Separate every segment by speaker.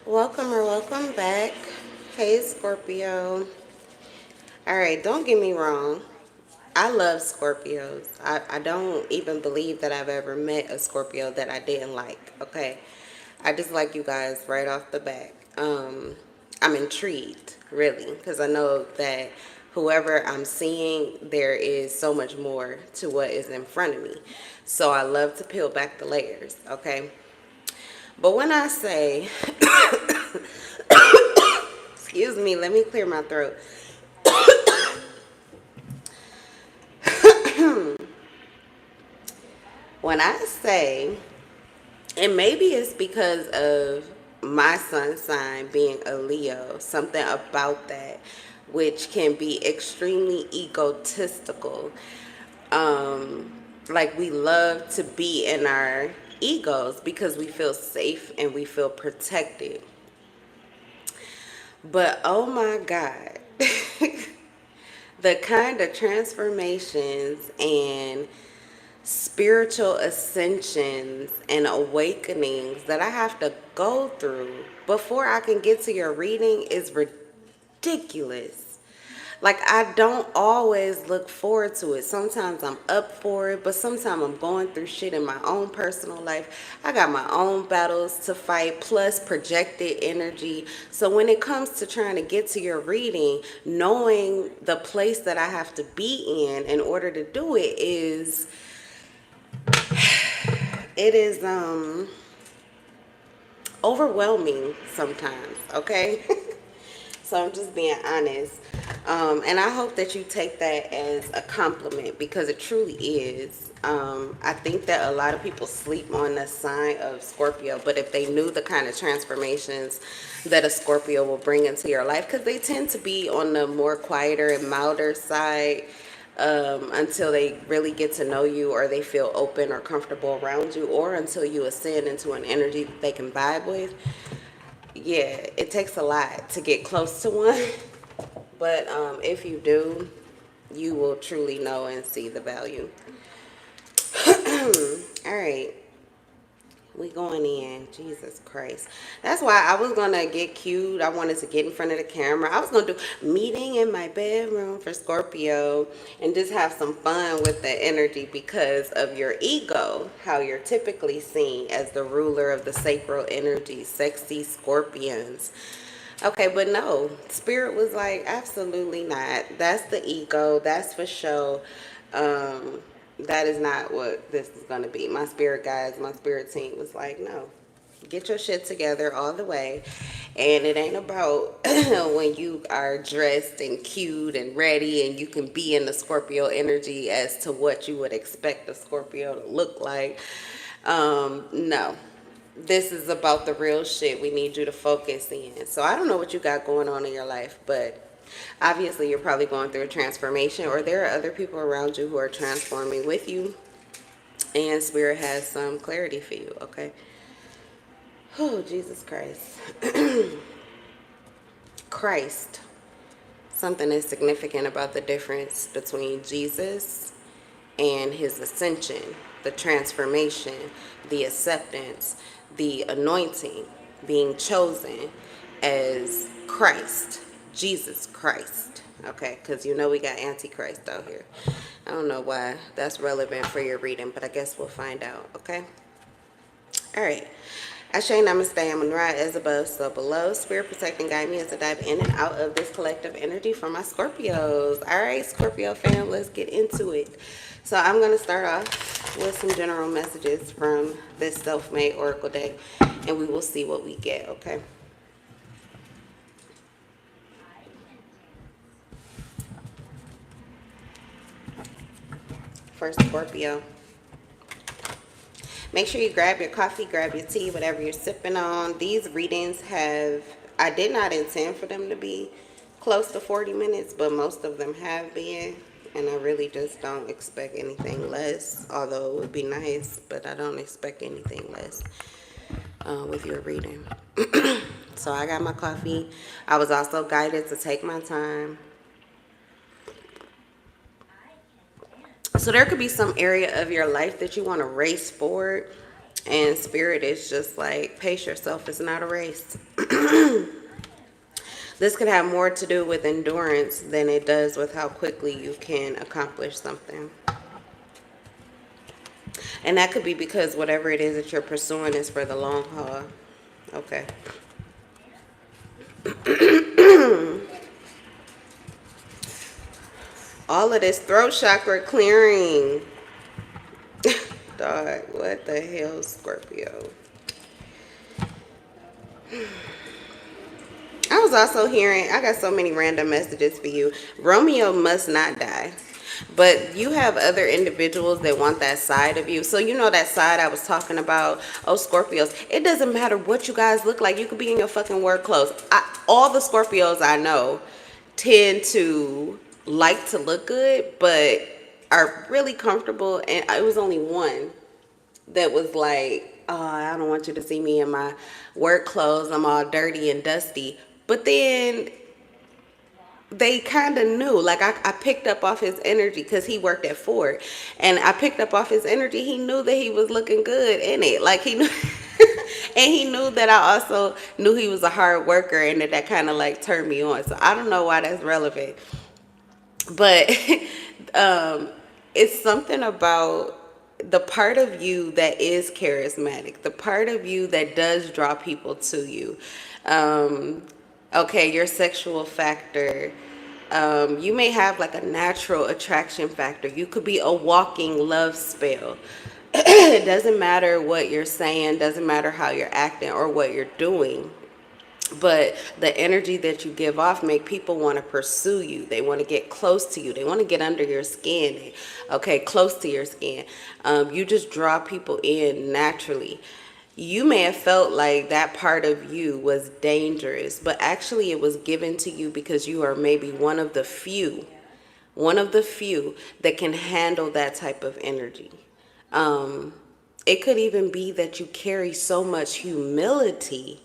Speaker 1: Welcome or welcome back. Hey, Scorpio. All right, don't get me wrong. I love Scorpios. I don't even believe that I've ever met a Scorpio that I didn't like, okay? I just like you guys right off the bat. I'm intrigued, really, because I know that whoever I'm seeing, there is so much more to what is in front of me. So I love to peel back the layers, okay? But when I say, excuse me, let me clear my throat. When I say, and maybe it's because of my sun sign being a Leo, something about that which can be extremely egotistical. Like we love to be in our egos because we feel safe and we feel protected. But oh my God, the kind of transformations and spiritual ascensions and awakenings that I have to go through before I can get to your reading is ridiculous. Like, I don't always look forward to it. Sometimes I'm up for it, but sometimes I'm going through shit in my own personal life. I got my own battles to fight, plus projected energy. So when it comes to trying to get to your reading, knowing the place that I have to be in order to do it is overwhelming sometimes, okay? So I'm just being honest. And I hope that you take that as a compliment because it truly is. I think that a lot of people sleep on the sign of Scorpio, but if they knew the kind of transformations that a Scorpio will bring into your life, because they tend to be on the more quieter and milder side until they really get to know you or they feel open or comfortable around you or until you ascend into an energy that they can vibe with. Yeah, it takes a lot to get close to one. But if you do, you will truly know and see the value. All right. We going in. Jesus Christ. That's why I was going to get cute. I wanted to get in front of the camera. I was going to do meeting in my bedroom for Scorpio and just have some fun with the energy because of your ego, how you're typically seen as the ruler of the sacral energy, sexy scorpions. Okay, but no, Spirit was like, absolutely not. That's the ego. That's for show. That is not what this is going to be. My spirit guides, my spirit team was like, no, get your shit together all the way. And it ain't about when you are dressed and cute and ready and you can be in the Scorpio energy as to what you would expect a Scorpio to look like. No. This is about the real shit we need you to focus in. So I don't know what you got going on in your life, but obviously you're probably going through a transformation or there are other people around you who are transforming with you and Spirit has some clarity for you, okay? Oh, Jesus Christ. Christ. Something is significant about the difference between Jesus and his ascension, the transformation, the acceptance, the anointing, being chosen as Christ, Jesus Christ. Okay, because you know we got Antichrist out here. I don't know why that's relevant for your reading, but I guess we'll find out, okay? All right. Ashe, namaste, I'm right as above, so below. Spirit protect and guide me as I dive in and out of this collective energy for my Scorpios. All right, Scorpio fam, let's get into it. So I'm going to start off with some general messages from this self-made oracle deck, and we will see what we get, okay? For Scorpio. Make sure you grab your coffee, grab your tea, whatever you're sipping on. These readings I did not intend for them to be close to 40 minutes, but most of them have been. And I really just don't expect anything less, although it would be nice, but I don't expect anything less with your reading. So I got my coffee. I was also guided to take my time. So there could be some area of your life that you want to race forward, and Spirit is just like, pace yourself. It's not a race. This could have more to do with endurance than it does with how quickly you can accomplish something. And that could be because whatever it is that you're pursuing is for the long haul. Okay. All of this throat chakra clearing. Dog, what the hell, Scorpio? I was also hearing, I got so many random messages for you. Romeo must not die. But you have other individuals that want that side of you. So you know that side I was talking about? Oh, Scorpios. It doesn't matter what you guys look like. You could be in your fucking work clothes. All the Scorpios I know tend to like to look good, but are really comfortable. And it was only one that was like, oh, I don't want you to see me in my work clothes. I'm all dirty and dusty. But then they kind of knew, like I picked up off his energy because he worked at Ford, and I picked up off his energy. He knew that he was looking good in it, like he knew. And he knew that I also knew he was a hard worker, and that kind of like turned me on. So I don't know why that's relevant, but it's something about the part of you that is charismatic, the part of you that does draw people to you. Okay, your sexual factor. You may have like a natural attraction factor. You could be a walking love spell. It doesn't matter what you're saying, doesn't matter how you're acting or what you're doing. But the energy that you give off make people want to pursue you. They want to get close to you. They want to get under your skin. Okay, close to your skin. You just draw people in naturally. You may have felt like that part of you was dangerous, but actually it was given to you because you are maybe one of the few that can handle that type of energy. It could even be that you carry so much humility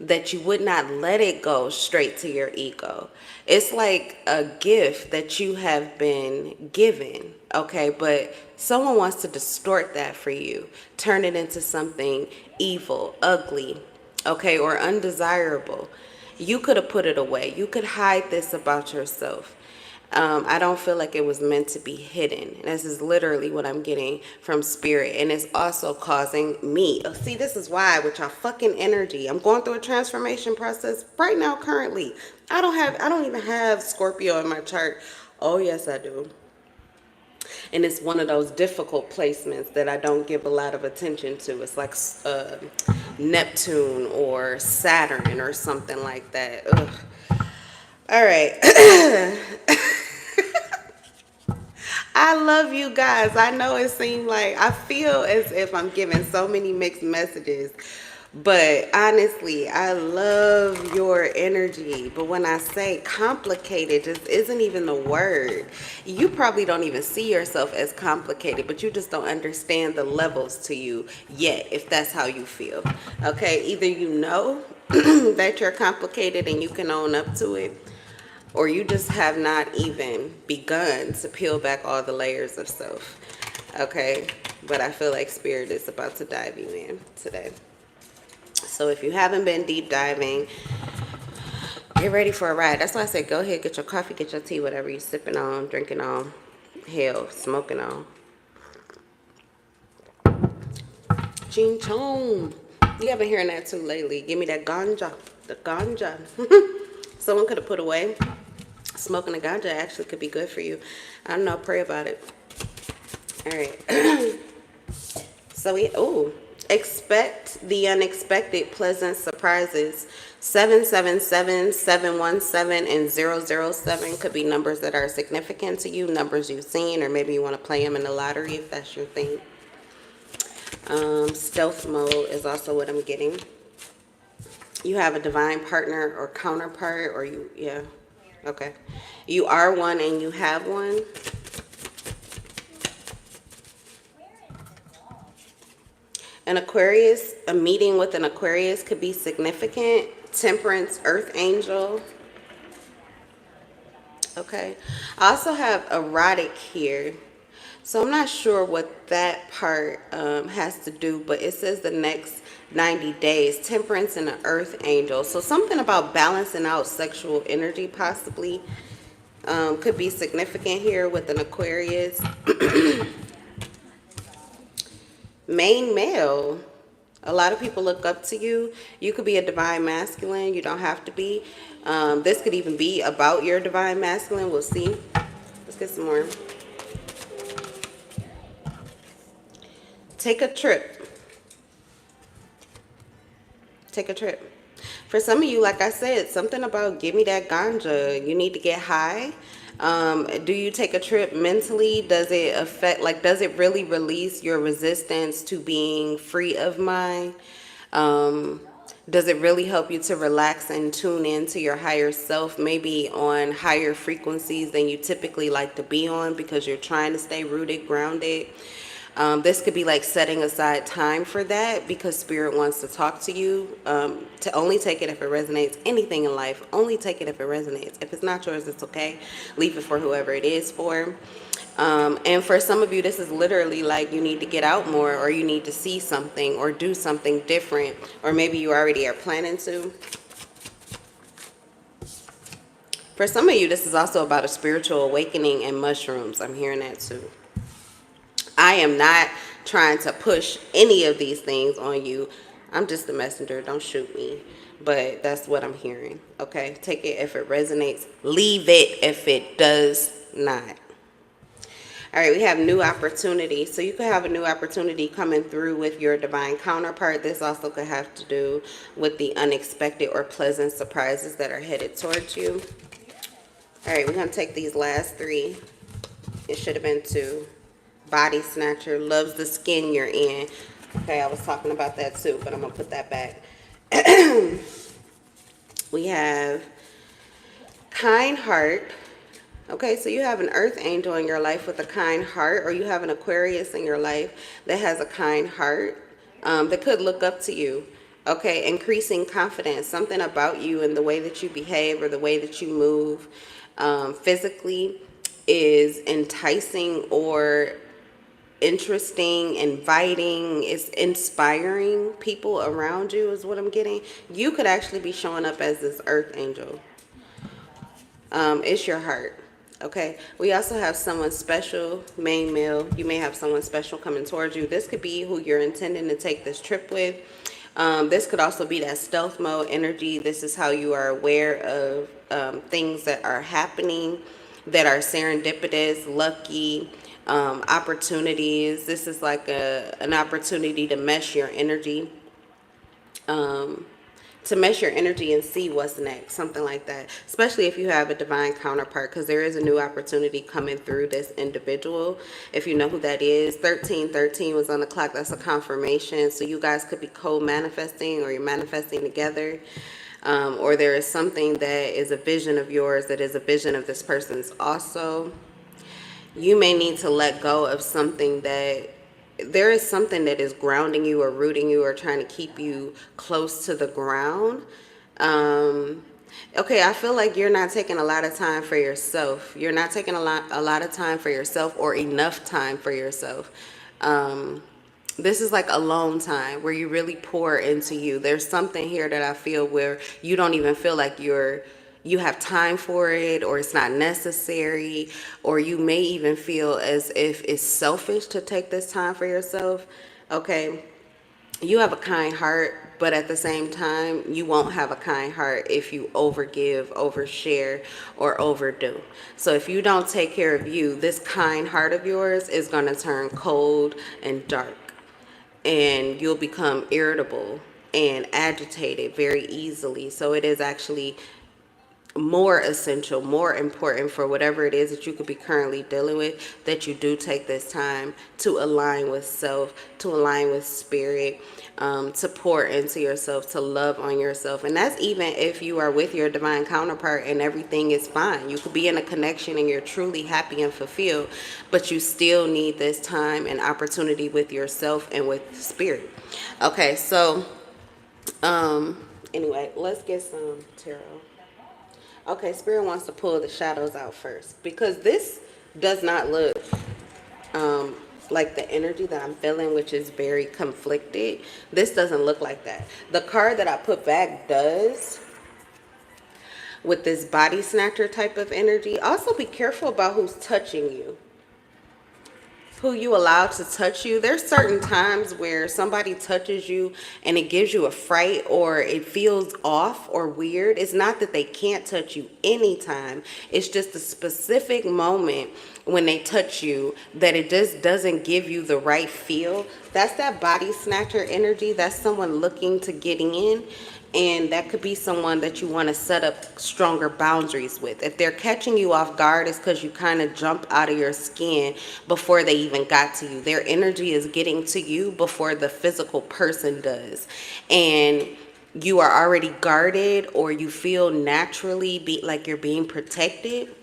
Speaker 1: that you would not let it go straight to your ego. It's like a gift that you have been given, okay? But someone wants to distort that for you, turn it into something evil, ugly, okay, or undesirable. You could have put it away. You could hide this about yourself. I don't feel like it was meant to be hidden. This is literally what I'm getting from spirit. And it's also causing me. See, this is why with your fucking energy, I'm going through a transformation process right now currently. I don't even have Scorpio in my chart. Oh, yes, I do. And it's one of those difficult placements that I don't give a lot of attention to. It's like Neptune or Saturn or something like that. Ugh. All right. I love you guys. I know it seemed like I feel as if I'm giving so many mixed messages, but honestly, I love your energy. But when I say complicated, just isn't even the word. You probably don't even see yourself as complicated, but you just don't understand the levels to you yet, if that's how you feel. Okay, either you know that you're complicated and you can own up to it, or you just have not even begun to peel back all the layers of self. Okay, but I feel like spirit is about to dive you in today. So if you haven't been deep diving, get ready for a ride. That's why I said go ahead, get your coffee, get your tea, whatever you're sipping on, drinking on, hell, smoking on. Ching chong. You haven't hearing that too lately. Give me that ganja. The ganja. Someone could have put away. Smoking a ganja actually could be good for you. I don't know. Pray about it. All right. So expect the unexpected pleasant surprises. 777, 717, and 007 could be numbers that are significant to you, numbers you've seen, or maybe you want to play them in the lottery if that's your thing. Stealth mode is also what I'm getting. You have a divine partner or counterpart, or okay. You are one and you have one. An Aquarius, a meeting with an Aquarius could be significant. Temperance, earth angel. Okay. I also have erotic here. So I'm not sure what that part has to do, but it says the next 90 days, temperance and an earth angel. So something about balancing out sexual energy possibly could be significant here with an Aquarius. Main male. A lot of people look up to you. You could be a divine masculine. You don't have to be. This could even be about your divine masculine. We'll see. Let's get some more. Take a trip. Take a trip. For some of you, like I said, something about give me that ganja. You need to get high. Do you take a trip mentally? Does it affect, like, does it really release your resistance to being free of mind? Does it really help you to relax and tune into your higher self, maybe on higher frequencies than you typically like to be on because you're trying to stay rooted, grounded? This could be like setting aside time for that because spirit wants to talk to you. To only take it if it resonates. Anything in life, only take it if it resonates. If it's not yours, it's okay. Leave it for whoever it is for. And for some of you, this is literally like you need to get out more, or you need to see something or do something different, or maybe you already are planning to. For some of you, this is also about a spiritual awakening and mushrooms. I'm hearing that too. I am not trying to push any of these things on you. I'm just the messenger. Don't shoot me. But that's what I'm hearing. Okay? Take it if it resonates. Leave it if it does not. All right, we have new opportunity. So you could have a new opportunity coming through with your divine counterpart. This also could have to do with the unexpected or pleasant surprises that are headed towards you. All right, we're going to take these last three. It should have been two. Body snatcher, loves the skin you're in. Okay, I was talking about that too, but I'm going to put that back. We have kind heart. Okay, so you have an earth angel in your life with a kind heart, or you have an Aquarius in your life that has a kind heart that could look up to you. Okay, increasing confidence, something about you and the way that you behave or the way that you move physically is enticing or interesting, inviting, it's inspiring people around you is what I'm getting. You could actually be showing up as this earth angel. It's your heart. Okay, we also have someone special, main male. You may have someone special coming towards you. This could be who you're intending to take this trip with. This could also be that stealth mode energy. This is how you are aware of things that are happening that are serendipitous, lucky, opportunities. This is like an opportunity to mesh your energy. To mesh your energy and see what's next, something like that, especially if you have a divine counterpart, because there is a new opportunity coming through this individual. If you know who that is, 1313 was on the clock. That's a confirmation. So you guys could be co-manifesting, or you're manifesting together, or there is something that is a vision of yours that is a vision of this person's also. You may need to let go of something that there is something that is grounding you or rooting you or trying to keep you close to the ground. Okay, I feel like you're not taking a lot of time for yourself. You're not taking a lot of time for yourself, or enough time for yourself. This is like alone time where you really pour into you. There's something here that I feel where you don't even feel like you have time for it, or it's not necessary, or you may even feel as if it's selfish to take this time for yourself. Okay, you have a kind heart, but at the same time, you won't have a kind heart if you overgive, overshare, or overdo. So if you don't take care of you, this kind heart of yours is going to turn cold and dark, and you'll become irritable and agitated very easily. So it is actually more essential, more important for whatever it is that you could be currently dealing with, that you do take this time to align with self, to align with spirit, to pour into yourself, to love on yourself. And that's even if you are with your divine counterpart and everything is fine. You could be in a connection and you're truly happy and fulfilled, but you still need this time and opportunity with yourself and with spirit. Okay, so anyway, let's get some tarot. Okay, Spirit wants to pull the shadows out first, because this does not look like the energy that I'm feeling, which is very conflicted. This doesn't look like that. The card that I put back does, with this body snatcher type of energy. Also be careful about who's touching you, who you allow to touch you. There's certain times where somebody touches you and it gives you a fright or it feels off or weird. It's not that they can't touch you anytime. It's just a specific moment when they touch you that it just doesn't give you the right feel. That's that body snatcher energy. That's someone looking to get in. And that could be someone that you want to set up stronger boundaries with. If they're catching you off guard, it's because you kind of jump out of your skin before they even got to you. Their energy is getting to you before the physical person does. And you are already guarded, or you feel naturally like you're being protected.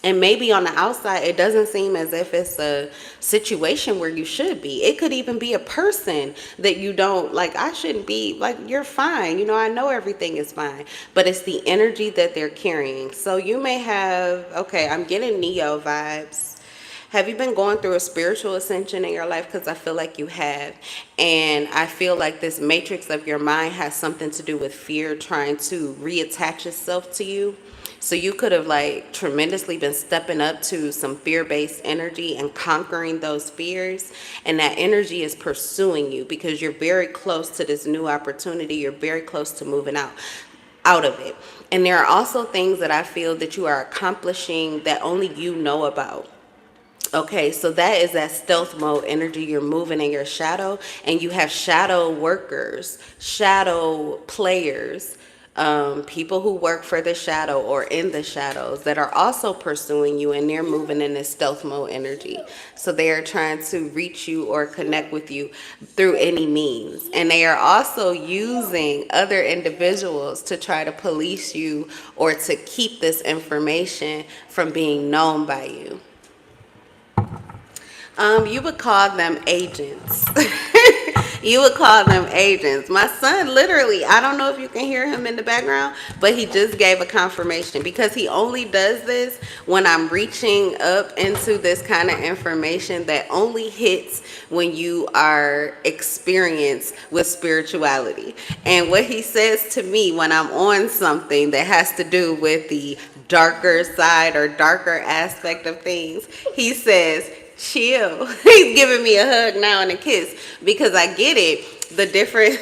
Speaker 1: And maybe on the outside, it doesn't seem as if it's a situation where you should be. It could even be a person that you don't, like, I shouldn't be, like, you're fine. You know, I know everything is fine. But it's the energy that they're carrying. So you may have, okay, I'm getting Neo vibes. Have you been going through a spiritual ascension in your life? Because I feel like you have. And I feel like this matrix of your mind has something to do with fear trying to reattach itself to you. So you could have like tremendously been stepping up to some fear-based energy and conquering those fears. And that energy is pursuing you because you're very close to this new opportunity. You're very close to moving out of it. And there are also things that I feel that you are accomplishing that only you know about. Okay, so that is that stealth mode energy. You're moving in your shadow, and you have shadow workers, shadow players, people who work for the shadow or in the shadows that are also pursuing you, and they're moving in this stealth mode energy. So they are trying to reach you or connect with you through any means. And they are also using other individuals to try to police you or to keep this information from being known by you. You would call them agents. You would call them agents. My son literally, I don't know if you can hear him in the background, but he just gave a confirmation because he only does this when I'm reaching up into this kind of information that only hits when you are experienced with spirituality. And what he says to me when I'm on something that has to do with the darker side or darker aspect of things, he says, chill. He's giving me a hug now and a kiss because I get it, the different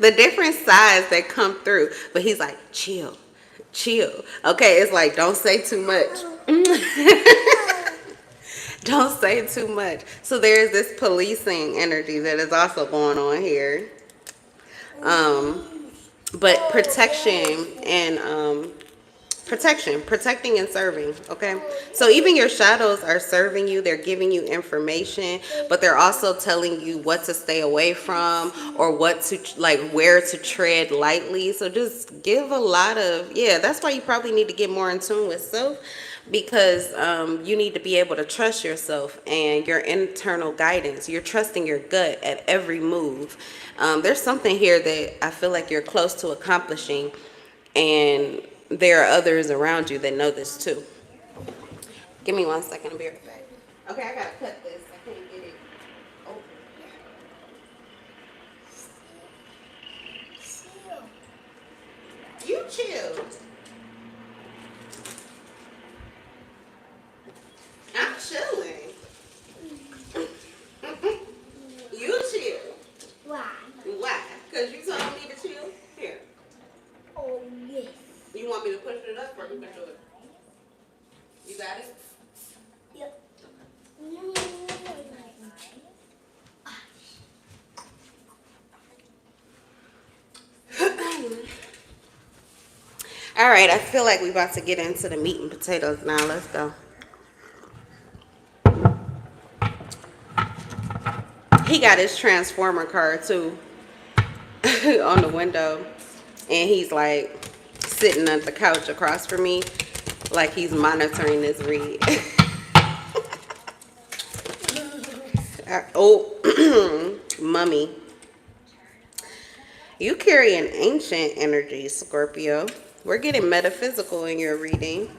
Speaker 1: the different sides that come through, but he's like, chill. Okay, it's like, don't say too much. Don't say too much. So there's this policing energy that is also going on here, but protection and protecting and serving. Okay, so even your shadows are serving you. They're giving you information, but they're also telling you what to stay away from or what to, like, where to tread lightly. So just give a lot of, yeah, that's why you probably need to get more in tune with self, because you need to be able to trust yourself and your internal guidance. You're trusting your gut at every move. There's something here that I feel like you're close to accomplishing, and there are others around you that know this too. Give me 1 second, I'll be right back. Okay, I gotta cut this. I can't get it open. You chill. I'm chilling. You chill.
Speaker 2: Why?
Speaker 1: Why? Because you told me to chill? Here.
Speaker 2: Oh, yes.
Speaker 1: You want me to push it up or you can do it? You got it?
Speaker 2: Yep.
Speaker 1: All right, I feel like we're about to get into the meat and potatoes now. Let's go. He got his transformer card too on the window, and he's like sitting at the couch across from me like he's monitoring this read. Oh, mummy. You carry an ancient energy, Scorpio. We're getting metaphysical in your reading.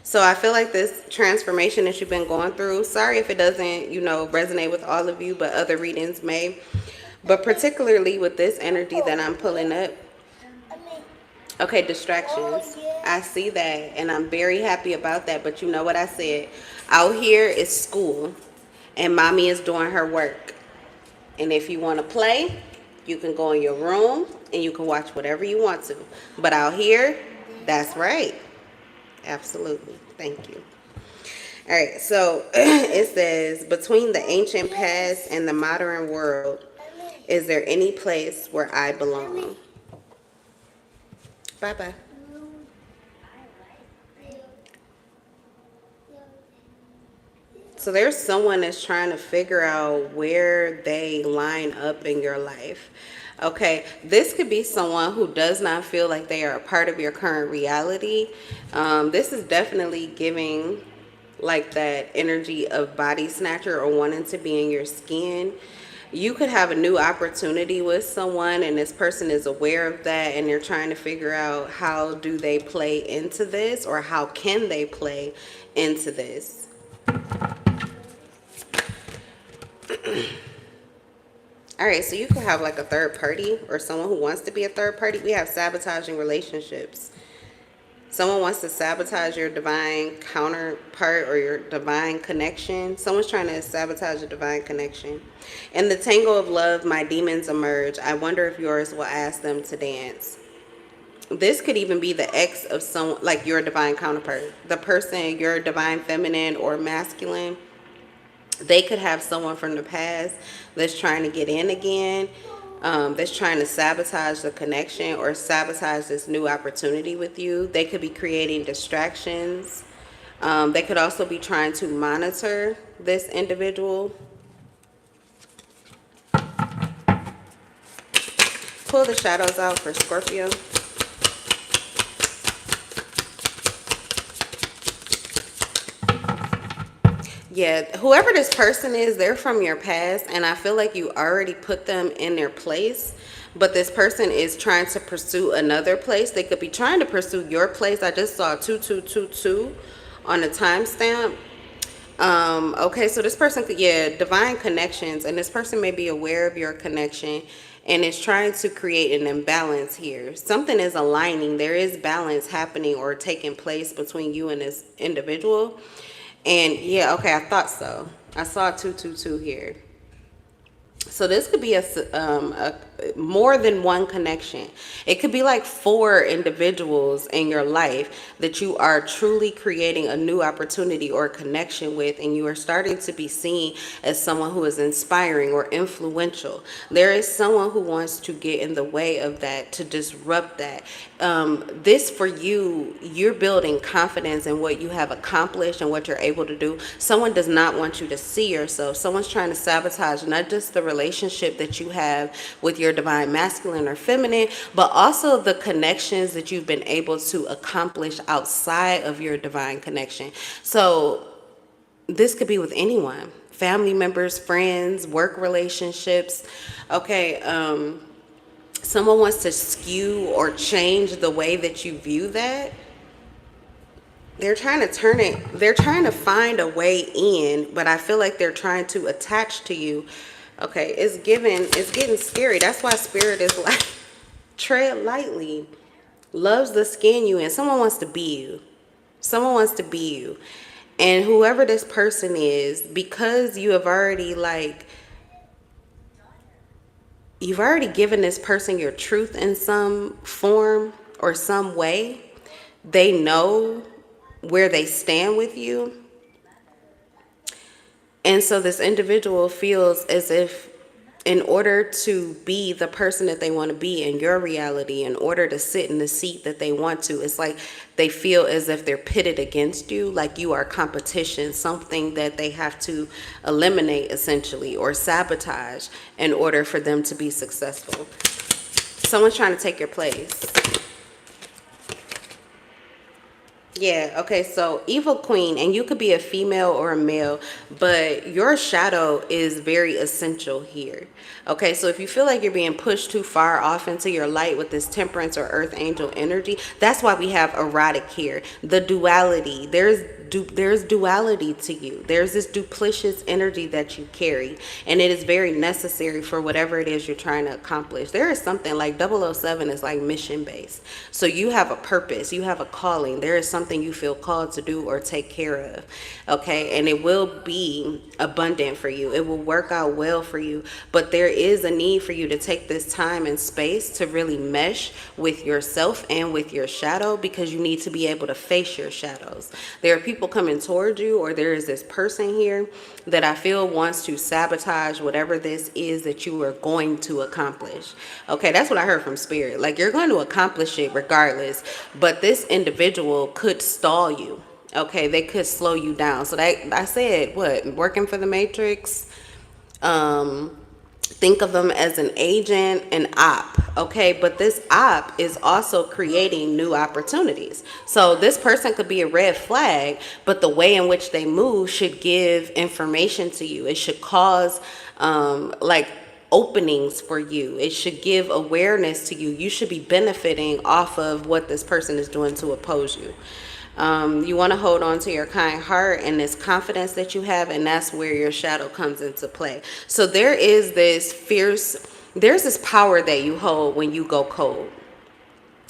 Speaker 1: So I feel like this transformation that you've been going through, sorry if it doesn't, resonate with all of you, but other readings may. But particularly with this energy that I'm pulling up, okay, distractions. I see that, and I'm very happy about that. But you know what I said? Out here is school, and mommy is doing her work. And if you want to play, you can go in your room and you can watch whatever you want to. But out here, that's right. Absolutely. Thank you. All right. So it says, between the ancient past and the modern world, is there any place where I belong? Bye bye. So there's someone that's trying to figure out where they line up in your life. Okay, this could be someone who does not feel like they are a part of your current reality. This is definitely giving like that energy of body snatcher or wanting to be in your skin. You could have a new opportunity with someone and this person is aware of that and they're trying to figure out how do they play into this or how can they play into this. All right, so you could have like a third party or someone who wants to be a third party. We have sabotaging relationships. Someone wants to sabotage your divine counterpart or your divine connection. Someone's trying to sabotage a divine connection. In the tangle of love, my demons emerge. I wonder if yours will ask them to dance. This could even be the ex of someone, like your divine counterpart. The person, your divine feminine or masculine, they could have someone from the past that's trying to get in again, that's trying to sabotage the connection or sabotage this new opportunity with you. They could be creating distractions. They could also be trying to monitor this individual. Pull the shadows out for Scorpio. Yeah, whoever this person is, they're from your past, and I feel like you already put them in their place, but this person is trying to pursue another place. They could be trying to pursue your place. I just saw 2222 on the timestamp. Okay, so this person could, divine connections, and this person may be aware of your connection and is trying to create an imbalance here. Something is aligning. There is balance happening or taking place between you and this individual. And yeah, okay, I thought so. I saw 222 here. So this could be a more than one connection. It could be like 4 individuals in your life that you are truly creating a new opportunity or connection with, and you are starting to be seen as someone who is inspiring or influential. There is someone who wants to get in the way of that, to disrupt that. This for you, you're building confidence in what you have accomplished and what you're able to do. Someone does not want you to see yourself. Someone's trying to sabotage not just the relationship that you have with your divine masculine or feminine, but also the connections that you've been able to accomplish outside of your divine connection. So this could be with anyone, family members, friends, work relationships. Okay, someone wants to skew or change the way that you view that. They're trying to turn it, they're trying to find a way in, but I feel like they're trying to attach to you. Okay, it's getting scary. That's why spirit is like, tread lightly. Loves to skin you in. Someone wants to be you. Someone wants to be you. And whoever this person is, because you have already you've already given this person your truth in some form or some way. They know where they stand with you. And so this individual feels as if in order to be the person that they want to be in your reality, in order to sit in the seat that they want to, it's like they feel as if they're pitted against you, like you are competition, something that they have to eliminate essentially or sabotage in order for them to be successful. Someone's trying to take your place. Yeah, okay, so evil queen, and you could be a female or a male, but your shadow is very essential here. Okay, so if you feel like you're being pushed too far off into your light with this temperance or earth angel energy, that's why we have erotic here. The duality, there's duality to you. There's this duplicitous energy that you carry, and it is very necessary for whatever it is you're trying to accomplish. There is something like 007 is like mission based. So you have a purpose, you have a calling. There is something you feel called to do or take care of. Okay, and it will be abundant for you. It will work out well for you, but there is a need for you to take this time and space to really mesh with yourself and with your shadow, because you need to be able to face your shadows. There are people coming towards you, or there is this person here that I feel wants to sabotage whatever this is that you are going to accomplish. Okay, that's what I heard from spirit. Like, you're going to accomplish it regardless, but this individual could stall you. Okay, they could slow you down. So that, I said, what, working for the Matrix? Think of them as an agent, an op. Okay, but this op is also creating new opportunities. So this person could be a red flag, but the way in which they move should give information to you. It should cause like openings for you. It should give awareness to you. You should be benefiting off of what this person is doing to oppose you. You want to hold on to your kind heart and this confidence that you have, and that's where your shadow comes into play. So there is this there's this power that you hold when you go cold.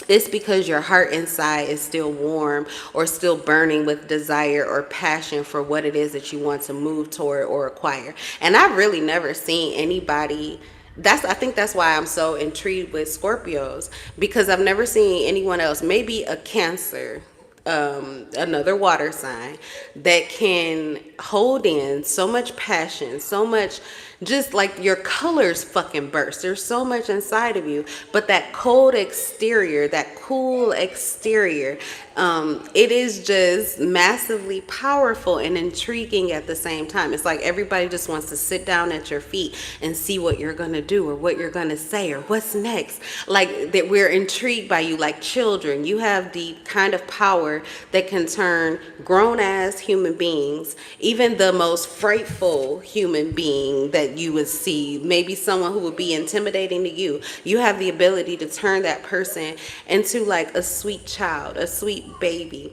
Speaker 1: It's because your heart inside is still warm or still burning with desire or passion for what it is that you want to move toward or acquire. And I've really never seen anybody. I think that's why I'm so intrigued with Scorpios, because I've never seen anyone else, maybe a Cancer, another water sign, that can hold in so much passion, so much, just like your colors fucking burst. There's so much inside of you, but that cold exterior, that cool exterior, it is just massively powerful and intriguing at the same time. It's like everybody just wants to sit down at your feet and see what you're gonna do or what you're gonna say or what's next. Like that, we're intrigued by you like children. You have the kind of power that can turn grown ass human beings, even the most frightful human being that you would see, maybe someone who would be intimidating to you, you have the ability to turn that person into like a sweet child, a sweet baby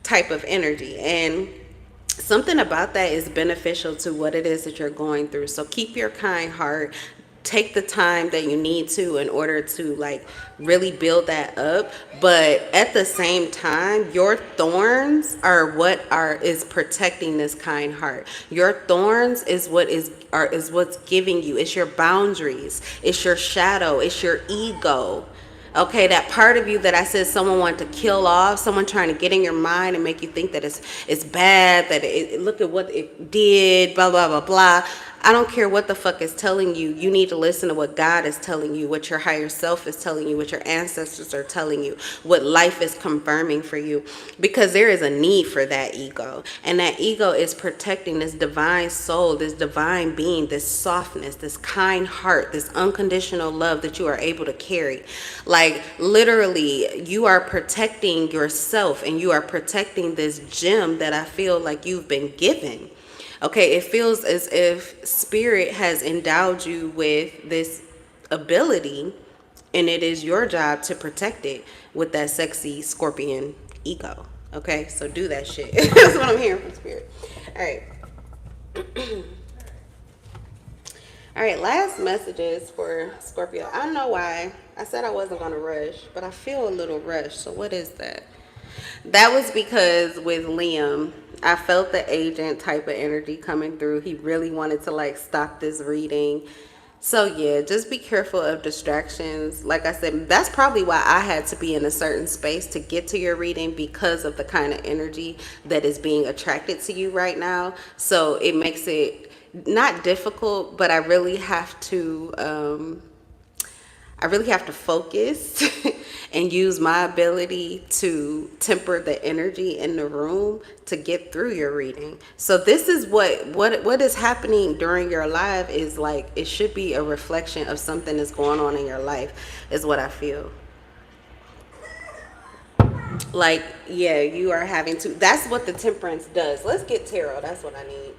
Speaker 1: type of energy. And something about that is beneficial to what it is that you're going through. So keep your kind heart. Take the time that you need to in order to like really build that up, but at the same time, your thorns are what is protecting this kind heart. Your thorns is what's giving you. It's your boundaries. It's your shadow. It's your ego. Okay, that part of you that I said someone wanted to kill off, someone trying to get in your mind and make you think that it's bad, that look at what it did, blah, blah, blah, blah. I don't care what the fuck is telling you. You need to listen to what God is telling you, what your higher self is telling you, what your ancestors are telling you, what life is confirming for you, because there is a need for that ego. And that ego is protecting this divine soul, this divine being, this softness, this kind heart, this unconditional love that you are able to carry. Like literally, you are protecting yourself and you are protecting this gem that I feel like you've been given. Okay, it feels as if spirit has endowed you with this ability, and it is your job to protect it with that sexy scorpion ego. Okay, so do that shit. That's what I'm hearing from spirit. All right. All right, last messages for Scorpio. I don't know why. I said I wasn't going to rush, but I feel a little rushed. So what is that? That was because with Liam, I felt the agent type of energy coming through. He really wanted to like stop this reading. So yeah, just be careful of distractions. Like I said, that's probably why I had to be in a certain space to get to your reading, because of the kind of energy that is being attracted to you right now. So it makes it not difficult, but I really have to focus and use my ability to temper the energy in the room to get through your reading. So this is what is happening during your life is like, it should be a reflection of something that's going on in your life, is what I feel. Like, yeah, you are having to. That's what the temperance does. Let's get tarot. That's what I need.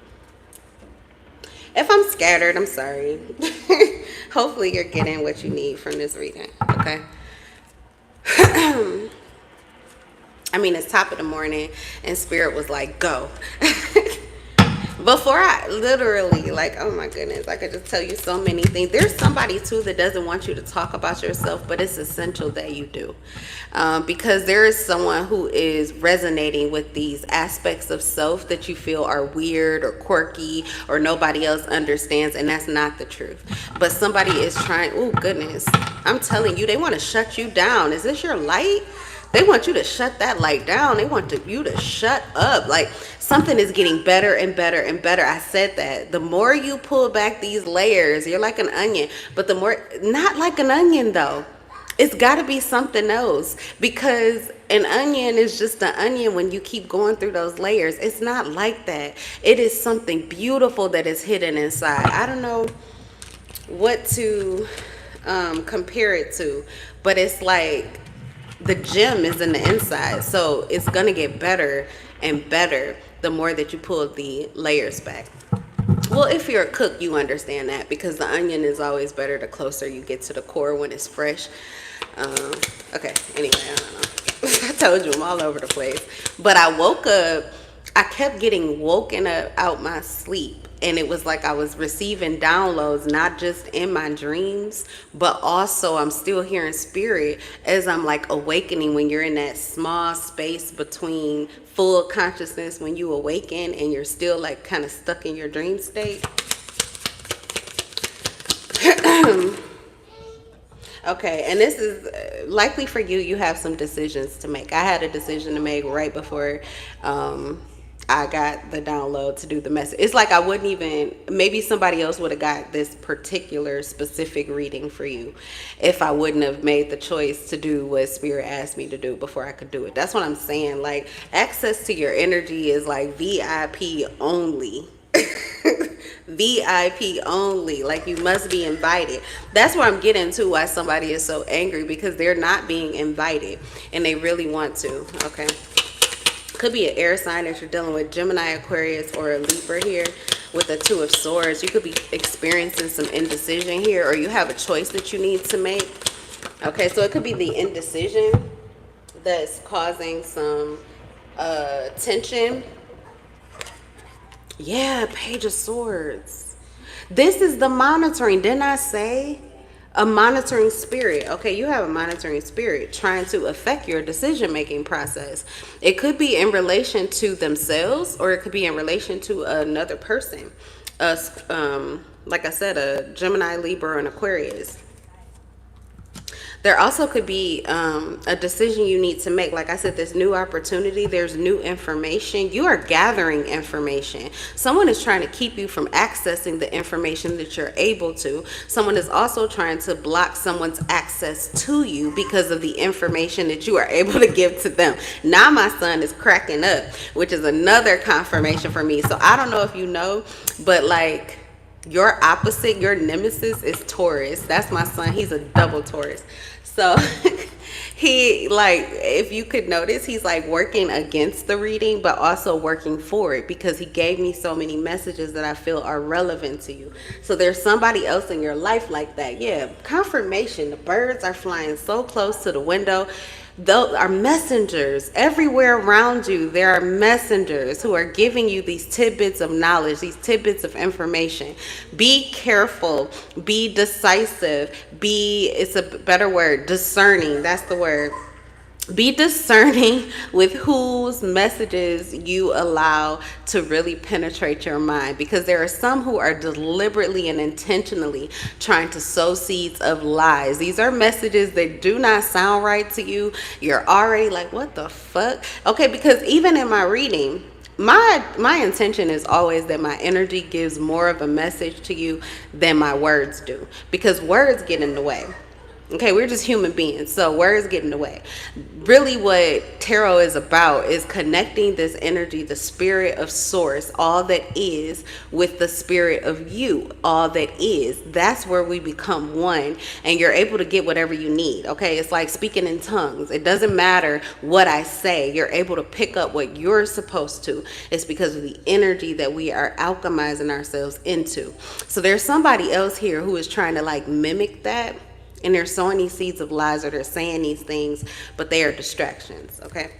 Speaker 1: If I'm scattered, I'm sorry. Hopefully, you're getting what you need from this reading. Okay. I mean, it's top of the morning, and Spirit was like, go. Before I literally, like, oh my goodness, I could just tell you so many things. There's somebody too that doesn't want you to talk about yourself, but it's essential that you do. Because there is someone who is resonating with these aspects of self that you feel are weird or quirky or nobody else understands, and that's not the truth. But somebody is trying, oh goodness, I'm telling you, they want to shut you down. Is this your light? They want you to shut that light down. They want you to shut up. Like, something is getting better and better and better. I said that. The more you pull back these layers, you're like an onion. But the more, not like an onion though. It's got to be something else, because an onion is just an onion when you keep going through those layers. It's not like that. It is something beautiful that is hidden inside. I don't know what to compare it to, but it's like the gem is in the inside, so it's gonna get better and better the more that you pull the layers back. Well, if you're a cook, you understand that, because the onion is always better the closer you get to the core when it's fresh. Okay, anyway, I don't know. I told you I'm all over the place. But I woke up, I kept getting woken up out my sleep. And it was like I was receiving downloads, not just in my dreams, but also I'm still hearing spirit as I'm like awakening, when you're in that small space between full consciousness when you awaken and you're still like kind of stuck in your dream state. Okay, and this is likely for you. You have some decisions to make. I had a decision to make right before I got the download to do the message. It's like I wouldn't even, maybe somebody else would have got this particular specific reading for you if I wouldn't have made the choice to do what Spirit asked me to do before I could do it. That's what I'm saying. Like, access to your energy is like VIP only. VIP only. Like, you must be invited. That's where I'm getting to why somebody is so angry, because they're not being invited and they really want to. Okay. Could be an air sign that you're dealing with, Gemini, Aquarius, or a Libra here with a Two of Swords. You could be experiencing some indecision here, or you have a choice that you need to make. Okay, so it could be the indecision that's causing some tension. Yeah, Page of Swords. This is the monitoring. Didn't I say? A monitoring spirit. Okay, you have a monitoring spirit trying to affect your decision-making process. It could be in relation to themselves, or it could be in relation to another person. Like I said, a Gemini, Libra, and Aquarius. There also could be a decision you need to make. Like I said, there's new opportunity. There's new information. You are gathering information. Someone is trying to keep you from accessing the information that you're able to. Someone is also trying to block someone's access to you because of the information that you are able to give to them. Now my sun is cracking up, which is another confirmation for me. So I don't know if you know, but like, your opposite, your nemesis is Taurus. That's my son. He's a double Taurus. So he, like, if you could notice, he's like working against the reading, but also working for it, because he gave me so many messages that I feel are relevant to you. So there's somebody else in your life like that. Yeah, confirmation. The birds are flying so close to the window. Those are messengers everywhere around you. There are messengers who are giving you these tidbits of knowledge, these tidbits of information. Be careful, be decisive, it's a better word, discerning. That's the word. Be discerning with whose messages you allow to really penetrate your mind, because there are some who are deliberately and intentionally trying to sow seeds of lies. These are messages that do not sound right to you. You're already like, what the fuck? Okay, because even in my reading, my intention is always that my energy gives more of a message to you than my words do, because words get in the way. Okay, we're just human beings, so words get in the way. Really, what tarot is about is connecting this energy, the spirit of source, all that is, with the spirit of you, all that is. That's where we become one, and you're able to get whatever you need. Okay, it's like speaking in tongues. It doesn't matter what I say, you're able to pick up what you're supposed to. It's because of the energy that we are alchemizing ourselves into. So there's somebody else here who is trying to like mimic that, and they're sowing these seeds of lies, or they're saying these things, but they are distractions. Okay.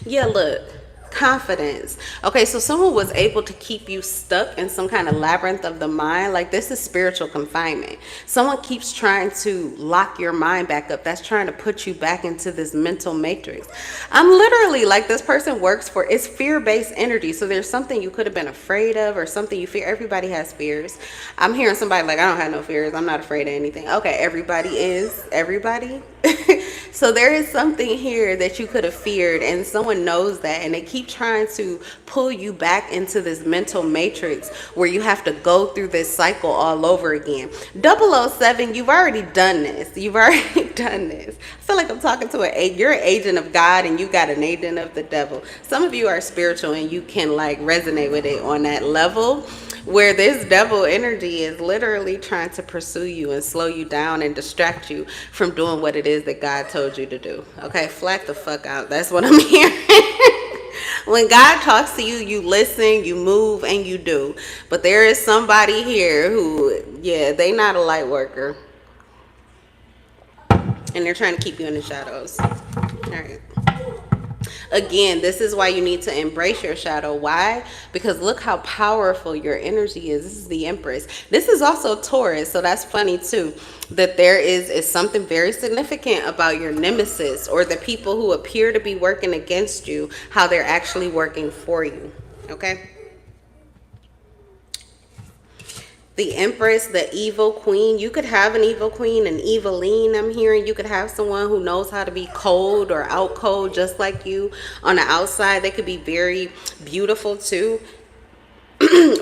Speaker 1: Yeah, look, confidence. Okay, so someone was able to keep you stuck in some kind of labyrinth of the mind. Like, this is spiritual confinement. Someone keeps trying to lock your mind back up. That's trying to put you back into this mental matrix. I'm literally like, this person works for, it's fear-based energy. So there's something you could have been afraid of, or something you fear. Everybody has fears. I'm hearing somebody like, I don't have no fears, I'm not afraid of anything. Okay, everybody is. Everybody. So there is something here that you could have feared, and someone knows that, and they keep trying to pull you back into this mental matrix where you have to go through this cycle all over again. 007, you've already done this. You've already done this. I feel like I'm talking to you're an agent of God, and you got an agent of the devil. Some of you are spiritual, and you can like resonate with it on that level, where this devil energy is literally trying to pursue you and slow you down and distract you from doing what it is that God told you to do. Okay, flat the fuck out. That's what I'm hearing. When God talks to you, you listen, you move, and you do. But there is somebody here who, yeah, they not a light worker. And they're trying to keep you in the shadows. All right. Again, this is why you need to embrace your shadow. Why? Because look how powerful your energy is. This is the Empress. This is also Taurus, so that's funny too, that there is something very significant about your nemesis, or the people who appear to be working against you, how they're actually working for you. Okay? The Empress, the evil queen. You could have an evil queen, an eviline, I'm hearing. You could have someone who knows how to be cold or out cold just like you. On the outside, they could be very beautiful too,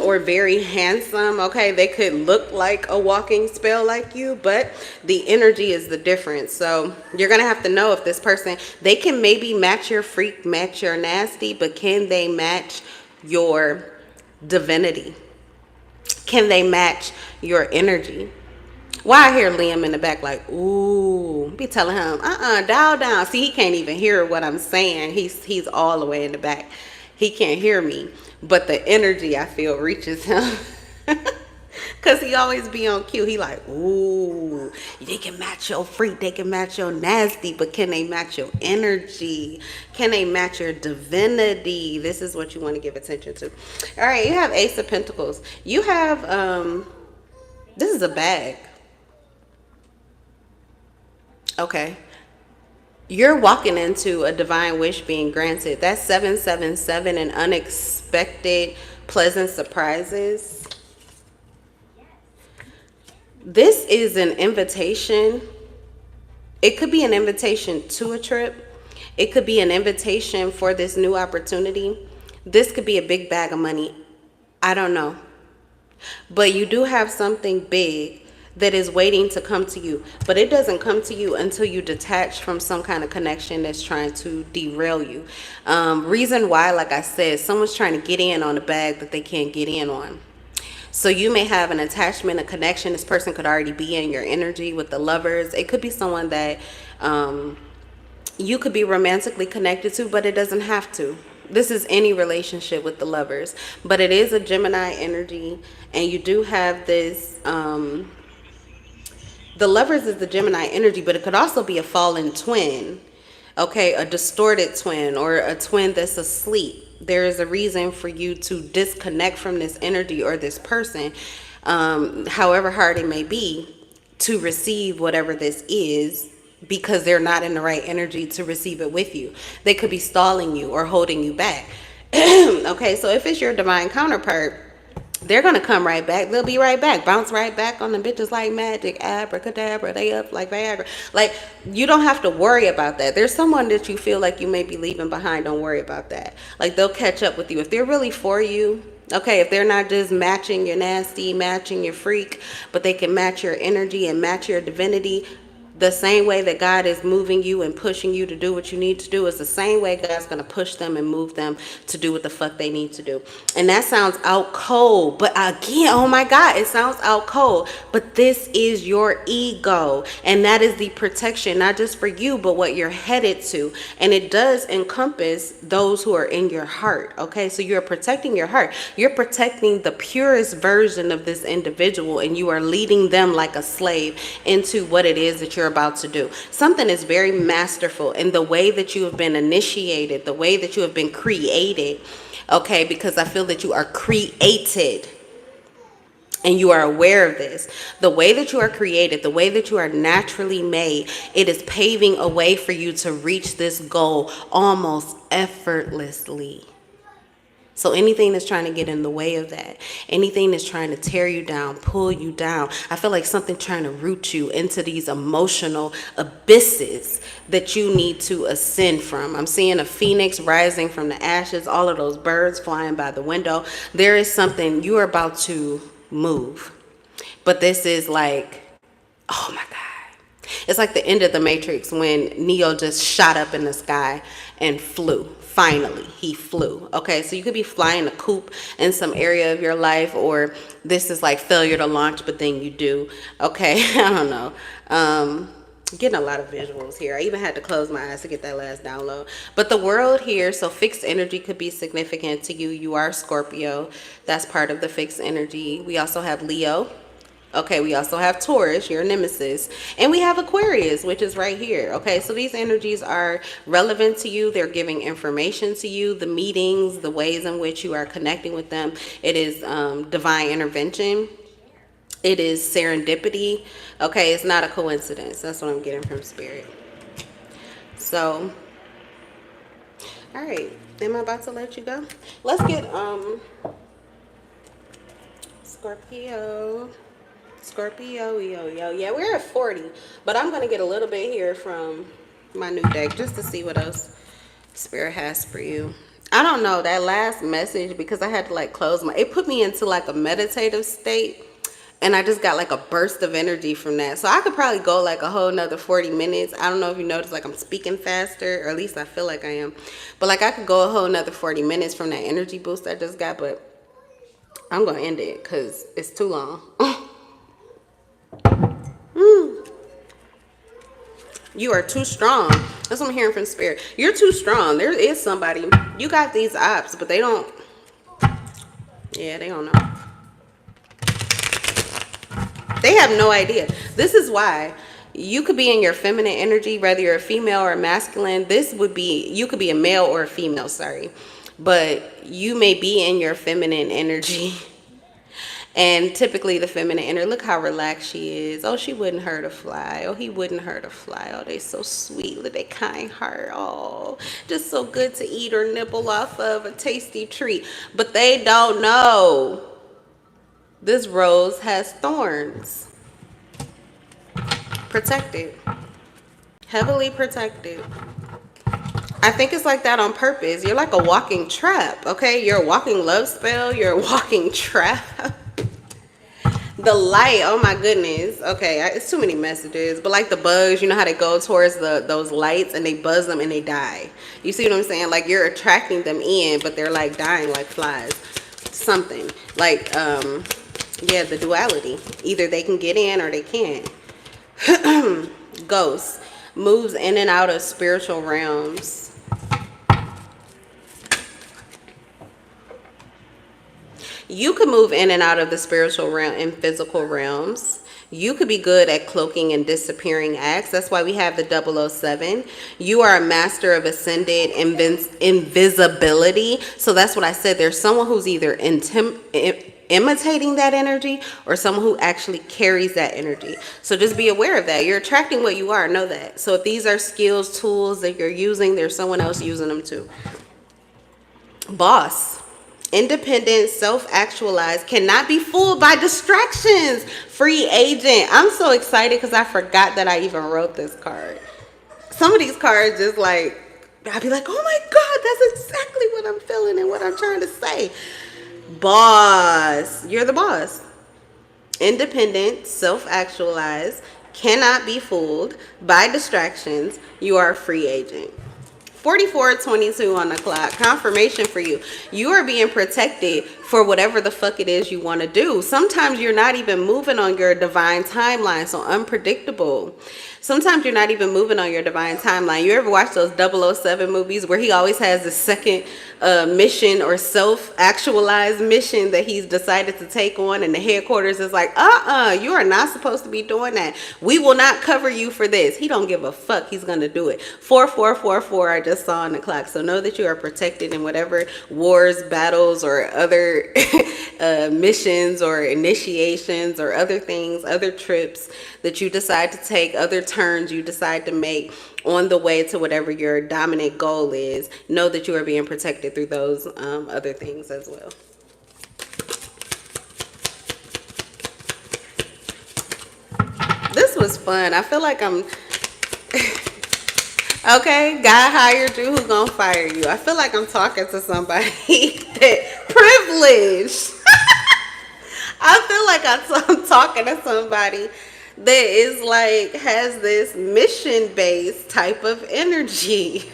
Speaker 1: or very handsome. Okay, they could look like a walking spell like you, but the energy is the difference. So you're gonna have to know if this person, they can maybe match your freak, match your nasty, but can they match your divinity? Can they match your energy? Why I hear Liam in the back like, ooh, be telling him, dial down. See, he can't even hear what I'm saying. He's all the way in the back. He can't hear me, but the energy I feel reaches him. Because he always be on cue. He like, ooh, they can match your freak, they can match your nasty, but can they match your energy? Can they match your divinity? This is what you want to give attention to. All right, you have Ace of Pentacles. You have, this is a bag. Okay. You're walking into a divine wish being granted. That's 777 and unexpected pleasant surprises. This is an invitation. It could be an invitation to a trip. It could be an invitation for this new opportunity. This could be a big bag of money. I don't know. But you do have something big that is waiting to come to you. But it doesn't come to you until you detach from some kind of connection that's trying to derail you. Reason why, like I said, someone's trying to get in on a bag that they can't get in on. So you may have an attachment, a connection. This person could already be in your energy with the Lovers. It could be someone that you could be romantically connected to, but it doesn't have to. This is any relationship with the Lovers. But it is a Gemini energy, and you do have this... the Lovers is the Gemini energy, but it could also be a fallen twin. Okay, a distorted twin, or a twin that's asleep. There is a reason for you to disconnect from this energy or this person, however hard it may be, to receive whatever this is, because they're not in the right energy to receive it with you. They could be stalling you or holding you back. Okay, so if it's your divine counterpart, they're going to come right back. They'll be right back. Bounce right back on the bitches like magic. Abracadabra. They up like Viagra. Like, you don't have to worry about that. There's someone that you feel like you may be leaving behind. Don't worry about that. Like, they'll catch up with you. If they're really for you, Okay, if they're not just matching your nasty, matching your freak, but they can match your energy and match your divinity, the same way that God is moving you and pushing you to do what you need to do is the same way God's going to push them and move them to do what the fuck they need to do. And that sounds out cold, but again, oh my God, it sounds out cold, but this is your ego, and that is the protection, not just for you, but what you're headed to. And it does encompass those who are in your heart. Okay, so you're protecting your heart. You're protecting the purest version of this individual, and you are leading them like a slave into what it is that you're about to do. Something is very masterful in the way that you have been initiated, the way that you have been created. Okay, because I feel that you are created. And you are aware of this. The way that you are created, the way that you are naturally made, it is paving a way for you to reach this goal almost effortlessly. So anything that's trying to get in the way of that, anything that's trying to tear you down, pull you down, I feel like something trying to root you into these emotional abysses that you need to ascend from. I'm seeing a phoenix rising from the ashes, all of those birds flying by the window. There is something you are about to move. But this is like, oh my God. It's like the end of the Matrix when Neo just shot up in the sky and flew. Finally, he flew. Okay, so you could be flying a coop in some area of your life, or this is like failure to launch, but then you do. Okay, I don't know. Getting a lot of visuals here. I even had to close my eyes to get that last download. But the world here, so fixed energy could be significant to you. You are Scorpio. That's part of the fixed energy. We also have Leo. Okay, we also have Taurus, your nemesis. And we have Aquarius, which is right here. Okay, so these energies are relevant to you. They're giving information to you. The meetings, the ways in which you are connecting with them. It is divine intervention. It is serendipity. Okay, it's not a coincidence. That's what I'm getting from Spirit. So, all right. Am I about to let you go? Let's get Scorpio. Scorpio, yo. Yeah, we're at 40. But I'm going to get a little bit here from my new deck just to see what else Spirit has for you. I don't know, that last message, because I had to like close my, it put me into like a meditative state. And I just got like a burst of energy from that. So I could probably go like a whole nother 40 minutes. I don't know if you notice, like I'm speaking faster, or at least I feel like I am. But like I could go a whole nother 40 minutes from that energy boost I just got. But I'm going to end it because it's too long. You are too strong. That's what I'm hearing from Spirit. You're too strong. There is somebody. You got these ops, but they don't. Yeah, they don't know. They have no idea. This is why you could be in your feminine energy, whether you're a female or a masculine. This would be, you could be a male or a female, sorry. But you may be in your feminine energy. And typically the feminine energy, look how relaxed she is. Oh, she wouldn't hurt a fly. Oh, he wouldn't hurt a fly. Oh, they so sweet. Look at that kind heart. Oh, just so good to eat or nibble off of, a tasty treat. But they don't know. This rose has thorns. Protected. Heavily protected. I think it's like that on purpose. You're like a walking trap, okay? You're a walking love spell. You're a walking trap. The light, oh my goodness. Okay, it's too many messages. But like the bugs, you know how they go towards those lights and they buzz them and they die. You see what I'm saying? Like you're attracting them in, but they're like dying like flies. Something. Like, yeah, the duality. Either they can get in or they can't. Ghost moves in and out of spiritual realms. You could move in and out of the spiritual realm and physical realms. You could be good at cloaking and disappearing acts. That's why we have the 007. You are a master of ascended invisibility. So that's what I said. There's someone who's either imitating that energy or someone who actually carries that energy. So just be aware of that. You're attracting what you are. Know that. So if these are skills, tools that you're using, there's someone else using them too. Boss. Independent, self-actualized, cannot be fooled by distractions. Free agent. I'm so excited because I forgot that I even wrote this card. Some of these cards just like, I'd be like, oh my God, that's exactly what I'm feeling and what I'm trying to say. Boss. You're the boss. Independent, self-actualized, cannot be fooled by distractions. You are a free agent. 44:22 on the clock. Confirmation for you. You are being protected for whatever the fuck it is you want to do. Sometimes you're not even moving on your divine timeline, so unpredictable. Sometimes you're not even moving on your divine timeline. You ever watch those 007 movies where he always has the second mission or self-actualized mission that he's decided to take on, and the headquarters is like, you are not supposed to be doing that. We will not cover you for this. He don't give a fuck. He's gonna do it. 4444 I just saw on the clock. So know that you are protected in whatever wars, battles, or other missions or initiations or other things, other trips that you decide to take, other turns you decide to make on the way to whatever your dominant goal is. Know that you are being protected through those other things as well. This was fun. I feel like I'm okay. God hired you, who gonna fire you? I feel like I'm talking to somebody that privileged. I feel like I'm talking to somebody that is like, has this mission based type of energy.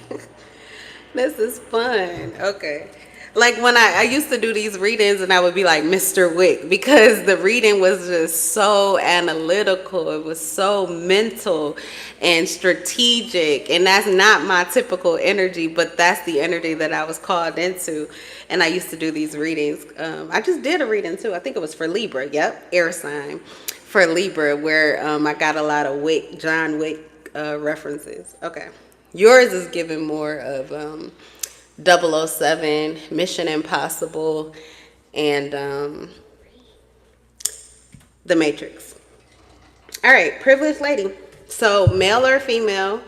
Speaker 1: This is fun. Okay. Like when I used to do these readings and I would be like Mr. Wick, because the reading was just so analytical. It was so mental and strategic. And that's not my typical energy, but that's the energy that I was called into. And I used to do these readings. I just did a reading too. I think it was for Libra. Yep. Air sign for Libra, where I got a lot of Wick, John Wick references. Okay. Yours is giving more of 007, Mission Impossible, and The Matrix. All right, privileged lady. So male or female,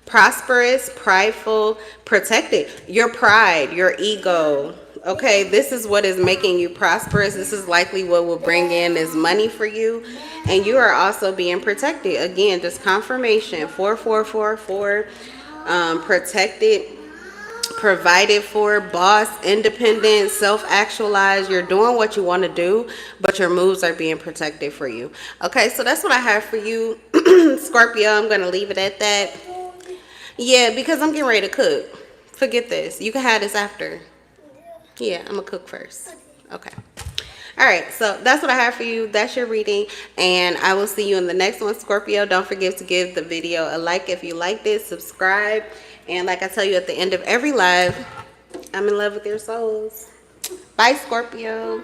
Speaker 1: prosperous, prideful, protected. Your pride, your ego. Okay, this is what is making you prosperous. This is likely what will bring in this money for you. And you are also being protected. Again, just confirmation. 4444. Protected, provided for, boss, independent, self-actualized. You're doing what you want to do, but your moves are being protected for you. Okay, so that's what I have for you, Scorpio. I'm going to leave it at that. Yeah, because I'm getting ready to cook. Forget this. You can have this after. Yeah, I'm going to cook first. Okay. All right, so that's what I have for you. That's your reading, and I will see you in the next one, Scorpio. Don't forget to give the video a like if you liked it, subscribe, and like I tell you at the end of every live, I'm in love with your souls. Bye, Scorpio.